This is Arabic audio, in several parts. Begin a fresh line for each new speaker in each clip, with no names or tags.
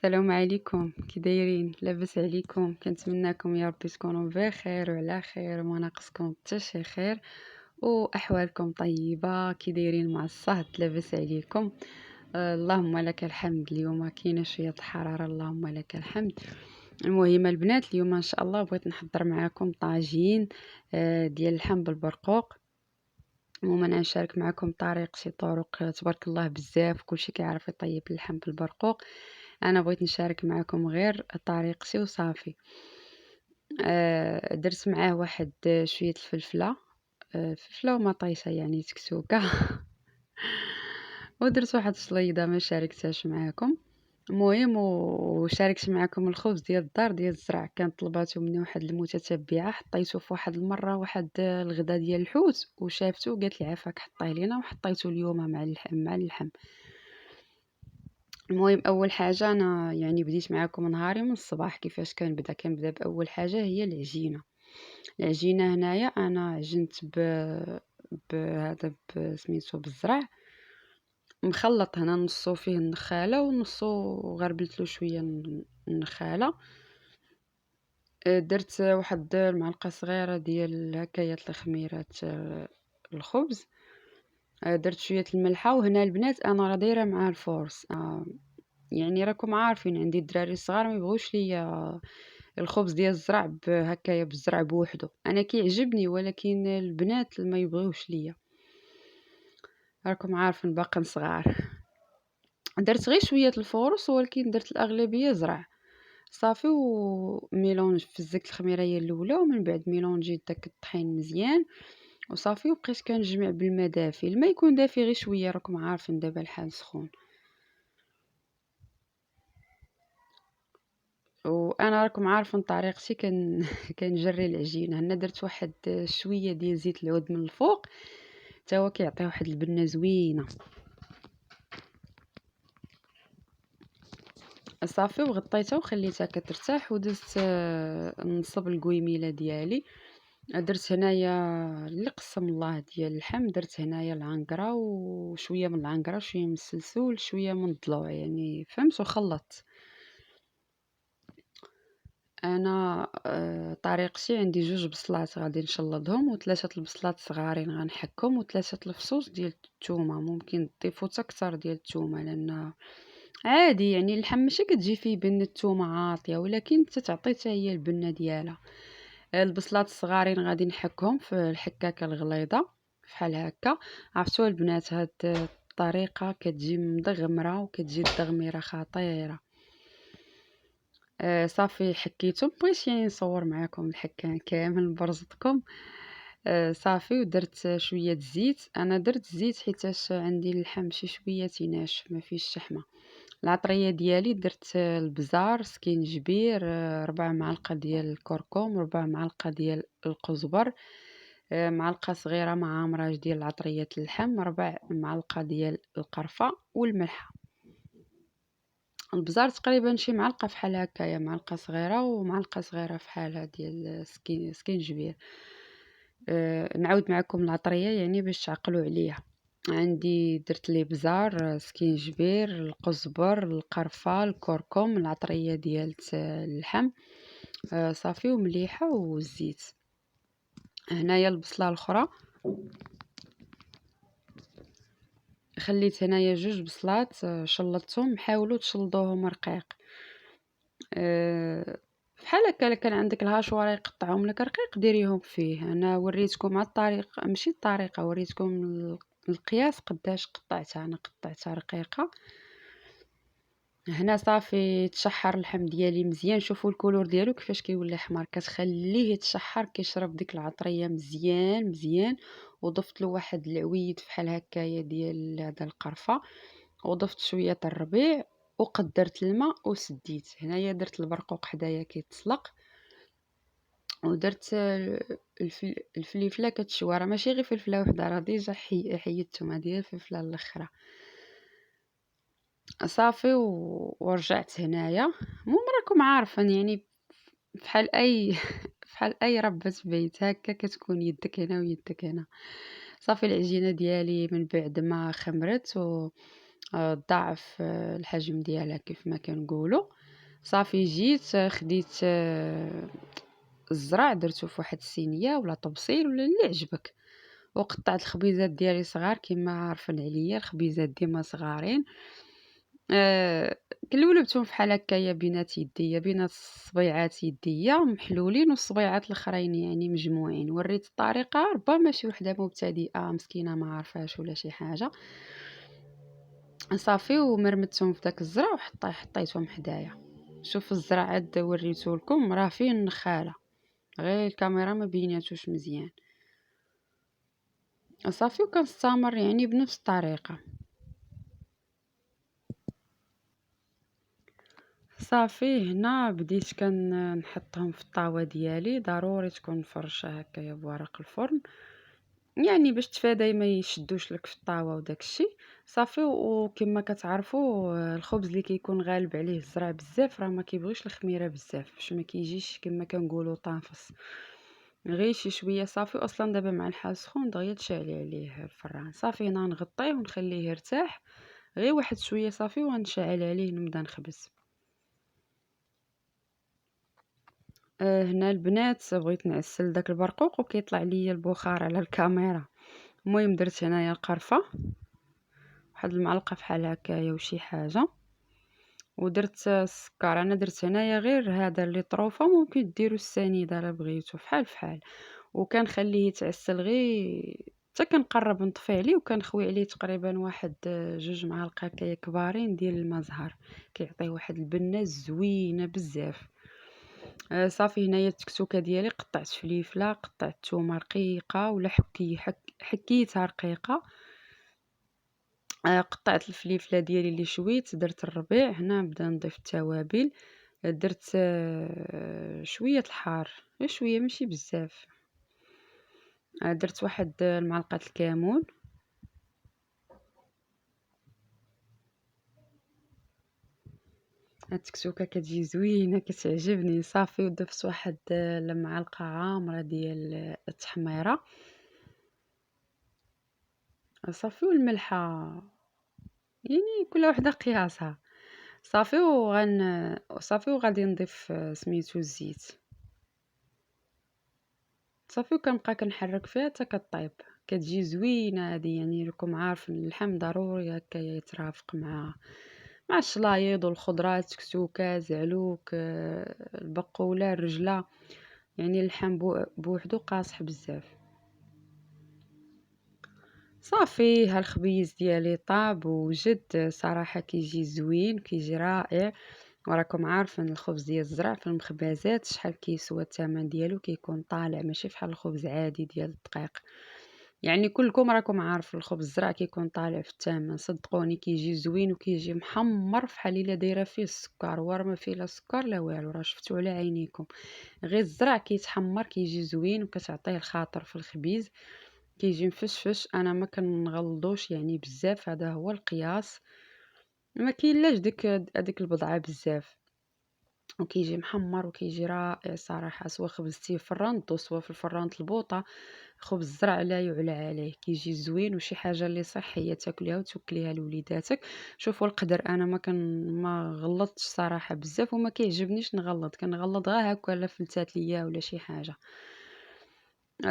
السلام عليكم، كي دايرين؟ لاباس عليكم؟ كنتمنىكم يا ربي تكونوا بخير وعلى خير وما ناقصكم حتى شي خير واحوالكم طيبه. كي دايرين مع الصهد؟ لاباس عليكم؟ اللهم لك الحمد. اليوم كاينه شويه الحراره، اللهم لك الحمد. المهم البنات، اليوم ان شاء الله بغيت نحضر معكم طاجين ديال اللحم بالبرقوق. المهم انا نشارك معكم شي طرق تبارك الله بزاف، كلشي كيعرف يطيب اللحم بالبرقوق. انا بغيت نشارك معكم غير طريقتي وصافي. درت معاه واحد شويه الفلفله، فلفله ومطيشه يعني تكسوكه ودرت واحد الشليضه ما شاركتهاش معكم. المهم وشاركت معكم الخبز ديال الدار ديال الزرع، كانت طلباتو مني واحد المتتبعه، حطيته في واحد المره واحد الغدا ديال الحوت وشافته قالت لي عافاك حطيه لينا، وحطيته اليوم مع اللحم. المهم اول حاجه انا يعني بديت معكم نهاري من الصباح. كيفاش كنبدا باول حاجه هي العجينه هنايا انا عجنت بهذا سميتو بالزرع مخلط. هنا نصو فيه النخاله ونصو غربلت له شويه النخاله. درت واحد المعلقه صغيره ديال هكايا الخميرات الخبز. درت شويه الملحه. وهنا البنات انا راه دايره مع الفورس. يعني راكم عارفين عندي الدراري الصغار ما يبغوش ليا الخبز ديال الزرع هكايا بالزرع بوحدو. انا كيعجبني ولكن البنات ما يبغيوش ليا، راكم عارفين باقا صغار. درت غير شويه الفورس ولكن درت الاغلبيه زرع صافي. وميلونج فزكت الخميره هي الاولى، ومن بعد ميلونجيت داك الطحين مزيان وصافي. وبقيت كنجمع بالماء دافي، الماء يكون دافي غير شويه، راكم عارفين دابا الحال سخون. وانا راكم عارفين طريقتي كنجري العجينه. هنا درت واحد شويه ديال زيت العود من الفوق، حتى هو كيعطي واحد البنه زوينه صافي. وغطيتها وخليتها كترتاح ودزت نصب القويميله ديالي. درت هنايا اللي قسم الله ديال اللحم، درت هنايا العنقره وشويه من العنقره، شويه من السلسول، شويه من الضلوع، يعني فهمت. وخلطت انا طريقتي. عندي جوج بصلات غادي نشلضهم، وثلاثه البصلات صغارين غنحكهم، وثلاثه الفصوص ديال الثومه. ممكن تضيفوا حتى كثر ديال الثومه لان عادي يعني اللحم ماشي كتجي فيه بن الثومه عاطيه، ولكن تعطي حتى هي البنه ديالها. البصلات الصغارين غادي نحكهم في الحكاكه الغليظه بحال هكا. عرفتوا البنات هاد الطريقه كتجي مدغمره وكتجي التغميره خطيره. صافي حكيتهم، بغيت يعني نصور معكم الحكان كامل برزتكم. صافي. ودرت شويه الزيت. انا درت الزيت حيتاش عندي اللحم شي شويه تيناشف ما فيش شحمه. العطريه ديالي درت البزار، سكينجبير، 4 معالق ديال الكركم، 4 معالق ديال القزبر، معلقه صغيره معامره ديال عطريه اللحم، 4 معالق ديال القرفه والملح. البزار تقريبا شي معلقه فحال هكايا، معلقه صغيره ومعلقه صغيره فحالها ديال سكينجبير. نعاود معكم العطريه يعني باش تعقلوا عليها. عندي درت لي بزار، سكينجبير، القزبر، القرفه، الكركم، العطريه ديال اللحم صافي، ومليحه والزيت. هنايا البصله الاخرى خليت هنايا جوج بصلات شلطتهم. حاولوا تشلضوهم رقيق بحال هكا. كان عندك الهاشوار يقطعهم لك رقيق ديريهم فيه. انا وريتكم على الطريقه، ماشي الطريقه، وريتكم القياس قداش قطعتها. انا قطعتها رقيقه. هنا صافي تشحر اللحم ديالي مزيان. شوفوا الكولور ديالو كيفاش كيولي احمر، كتخليه يتشحر كيشرب ديك العطريه مزيان مزيان. وضفت له واحد العويد فحال هكايا ديال هذا القرفه، وضفت شويه الربيع وقدرت الماء وسديت. هنايا درت البرقوق حدايا كيتسلق، ودرت الفليفله كتشوى. راه ماشي غير فلفله وحده، راه ديجا حيدتهم، هذه الفلفله الاخرى صافي. ورجعت هنايا. المهم راكم عارفين يعني بحال اي بحال اي ربة بيت هكا كتكون يدك هنا ويدك هنا. صافي العجينه ديالي من بعد ما خمرت ضاعف الحجم ديالها كيف ما كنقولوا. صافي جيت خديت الزرع درتو في واحد الصينية ولا طبسيل ولا اللي عجبك، وقطعت الخبيزات ديالي صغار كيما عارفين عليا الخبيزات ديما صغارين. قلبتهم فحال هكايا بينات يديا، بينات صبيعات يديا محلولين والصبيعات الاخرين يعني مجموعين. وريت الطريقة ربما شي وحدة مبتدئة مسكينة ما عارفاش ولا شي حاجة. صافي ومرمتهم في داك الزرع حطيتهم حدايا. شوف الزرع عاد وريته لكم راه فيه النخالة، غير الكاميرا ما بيناتوش مزيان. صافي وكنستمر يعني بنفس الطريقة. صافي هنا بديت نحطهم في الطاوة ديالي، ضروري تكون مفرشة هكايا بورق الفرن يعني باش تفاداي ما يشدوش لك في الطاوة وداك الشيء. صافي وكما كتعرفوا الخبز اللي كيكون غالب عليه الزرع بزاف راه ما كيبغيش الخميره بزاف باش ما كيجيش كما كنقولوا طانفس، غير شي شويه. صافي اصلا دابا مع الحال سخون دغيا تشعلي عليه الفران. صافي هنا نغطيه ونخليه يرتاح غير واحد شويه صافي ونشعل عليه نبدا نخبز. هنا البنات بغيت نعسل داك البرقوق وكيطلع ليا البخار على الكاميرا. المهم درت هنايا القرفه واحد المعلقه فحال هكايا وشي حاجه، ودرت السكر. انا درت هنايا غير هذا اللي طروفه، ممكن ديروا السنيده الا بغيتو فحال فحال. وكنخليه يتعسل غير حتى كنقرب نطفي عليه وكنخوي عليه تقريبا واحد 2 معالق هكايا كبارين ديال الماء زهر، كيعطيه واحد البنه زوينه بزاف. صافي هنايا التكتوكه ديالي قطعت فليفله، قطعت ثومه رقيقه ولا حكيتها رقيقه. قطعت الفليفله ديالي اللي شويت، درت الربيع. هنا نبدا نضيف التوابل. درت شويه الحار، غير شويه ماشي بزاف. درت واحد المعلقه الكمون. التكتوكه كتجي زوينه كتعجبني. صافي وضفت واحد المعلقه عامره ديال التحميره. صافي والملحه يعني كل وحده قياسها. صافي صافي وغادي نضيف سميتو الزيت. صافي وكنبقى كنحرك فيها حتى كطيب. كتجي زوينه هذه، يعني راكم عارفين اللحم ضروري هكايا يترافق مع الشلايض والخضرات، تكتوكه، زعلوك، البقوله، الرجله. يعني اللحم بوحدو قاصح بزاف. صافي هالخبيز ديالي طاب وجد صراحه كيجي زوين كيجي رائع. وراكم عارفين الخبز ديال الزرع في المخبزات شحال كيسوى الثمن ديالو، كيكون طالع ماشي فحال الخبز عادي ديال الدقيق. يعني كلكم راكم عارفين الخبز الزرع كيكون طالع في الثمن. صدقوني كيجي زوين وكيجي محمر فحال الا دايره فيه السكر، ورا ما فيه لا سكر لا والو، راه شفتو على عينيكم. غير الزرع كيتحمر كيجي زوين وكتعطيه الخاطر في الخبيز، كيجي مفشفش. انا ما كنغلضوش يعني بزاف، هذا هو القياس. ما كاينلاش هذيك البضعه بزاف، وكيجي محمر وكيجي رائع صراحه. سواء خبزتيه في الرند سواء في الفران البوطه، خبز الزرع لا يعلى عليه. كيجي زوين وشي حاجه اللي صحيه تاكليها وتوكليها لوليداتك. شوفوا القدر، انا ما غلطتش صراحه بزاف وما كيعجبنيش نغلط. كنغلط غير هكا لا فلتات ليا ولا شي حاجه.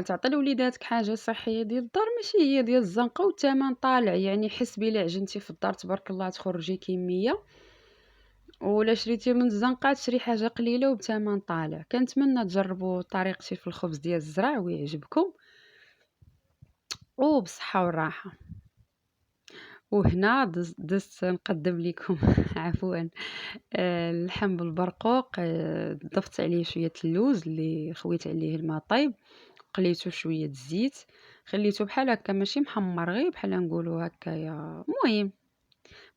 تعطي لوليداتك حاجه صحيه ديال الدار ماشي هي ديال الزنقه والثمن طالع. يعني حس بلا عجنتي في الدار تبارك الله تخرجي كميه، ولا شريتي من الزنقه تشري حاجه قليله وبثمن طالع. كنتمنى تجربوا طريقتي في الخبز ديال الزرع ويعجبكم وبصحه والراحه. وهنا دزت نقدم لكم عفوا اللحم بالبرقوق. ضفت عليه شويه اللوز اللي خويت عليه الماء طيب، قليته شويه الزيت، خليته بحال هكا ماشي محمر غير بحال نقولوا هكايا، المهم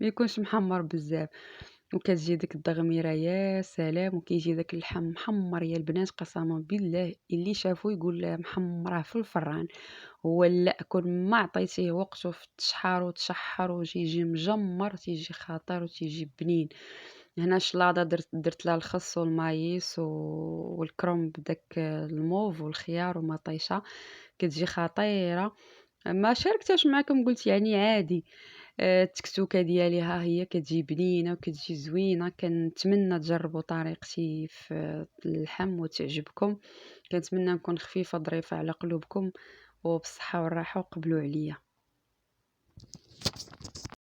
ما يكونش محمر بزاف. وكتجي ديك الدغميره يا سلام، وكيجي داك اللحم محمر يا البنات. قسما بالله اللي شافو يقول محمره في الفران. هو لا كون ما عطيتيه وقته في التشحار وتشحر وتيجي مجمر تيجي خطير وتيجي بنين. هنا شلاضه درت لها الخس والمايس والكرنب بداك الموف والخيار ومطيشه، كتجي خطيره. ما شاركتهاش معكم قلت يعني عادي. التكتوكة ديالي ها هي كتجي بنينة وكتجي زوينة. كنتمنى تجربوا طريقتي في اللحم وتعجبكم. كنتمنى نكون خفيفة ظريفة على قلوبكم، وبالصحة والراحة، وقبلوا عليا.